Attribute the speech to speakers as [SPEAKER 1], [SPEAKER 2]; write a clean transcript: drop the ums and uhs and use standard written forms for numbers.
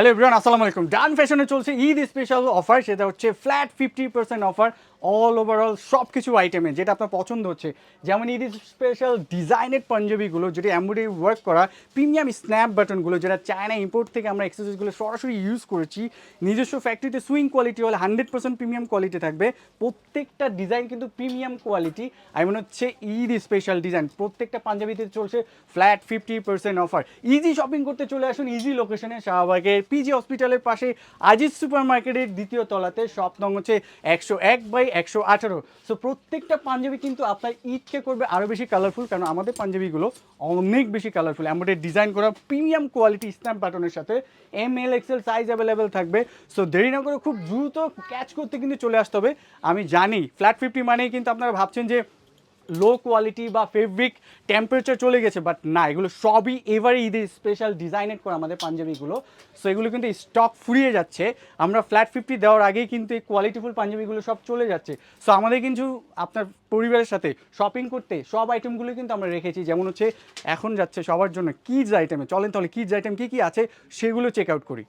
[SPEAKER 1] Hello everyone, আসসালামু আলাইকুম। ডান ফ্যাশনে চলছে ঈদ স্পেশাল অফার, সেটা হচ্ছে ফ্ল্যাট 50% অফার অল ওভারঅল সব কিছু আইটেমে, যেটা আপনার পছন্দ হচ্ছে। যেমন ঈদ স্পেশাল ডিজাইনের পাঞ্জাবিগুলো, যেটা এমব্রয়ডারি ওয়ার্ক করা, প্রিমিয়াম স্ন্যাপ বাটনগুলো, যেটা চায়না ইম্পোর্ট থেকে আমরা এক্সেসরিজগুলো সরাসরি ইউজ করেছি। নিজস্ব ফ্যাক্টরিতে সুইং কোয়ালিটি হলে 100% প্রিমিয়াম কোয়ালিটি থাকবে। প্রত্যেকটা ডিজাইন কিন্তু প্রিমিয়াম কোয়ালিটি। আর মনে হচ্ছে ঈদ স্পেশাল ডিজাইন, প্রত্যেকটা পাঞ্জাবিতে চলছে ফ্ল্যাট 50% অফার। ইজি শপিং করতে চলে আসুন ইজি লোকেশনে, শাহবাগের পিজি হসপিটালের পাশে আজিজ সুপার মার্কেটের দ্বিতীয় তলাতে। শপ নং হচ্ছে 101/118। সো প্রত্যেকটা পাঞ্জাবি কিন্তু আপনার ঈদকে করবে আরও বেশি কালারফুল, কারণ আমাদের পাঞ্জাবিগুলো অনেক বেশি কালারফুল। আমাদের ডিজাইন করা প্রিমিয়াম কোয়ালিটি স্ন্যাপ বাটনের সাথে ML XL সাইজ অ্যাভেলেবেল থাকবে। সো দেরি না করে খুব দ্রুত ক্যাচ করতে কিন্তু চলে আসতে হবে। আমি জানি ফ্ল্যাট 50 মানেই কিন্তু আপনারা ভাবছেন যে লো কোয়ালিটি বা ফেব্রিক টেম্পারেচার চলে গেছে, বাট না, এগুলো সবই এবারে ঈদের স্পেশাল ডিজাইনের করা আমাদের পাঞ্জাবিগুলো। সো এগুলো কিন্তু স্টক ফুরিয়ে যাচ্ছে। আমরা ফ্ল্যাট 50 দেওয়ার আগেই কিন্তু এই কোয়ালিটিফুল পাঞ্জাবিগুলো সব চলে যাচ্ছে। সো আমাদের কিন্তু আপনার পরিবারের সাথে শপিং করতে সব আইটেমগুলো কিন্তু আমরা রেখেছি। যেমন হচ্ছে এখন যাচ্ছে সবার জন্য কিডস আইটেমে। চলেন তাহলে কিডস আইটেম কী কী আছে সেগুলো চেক আউট করি।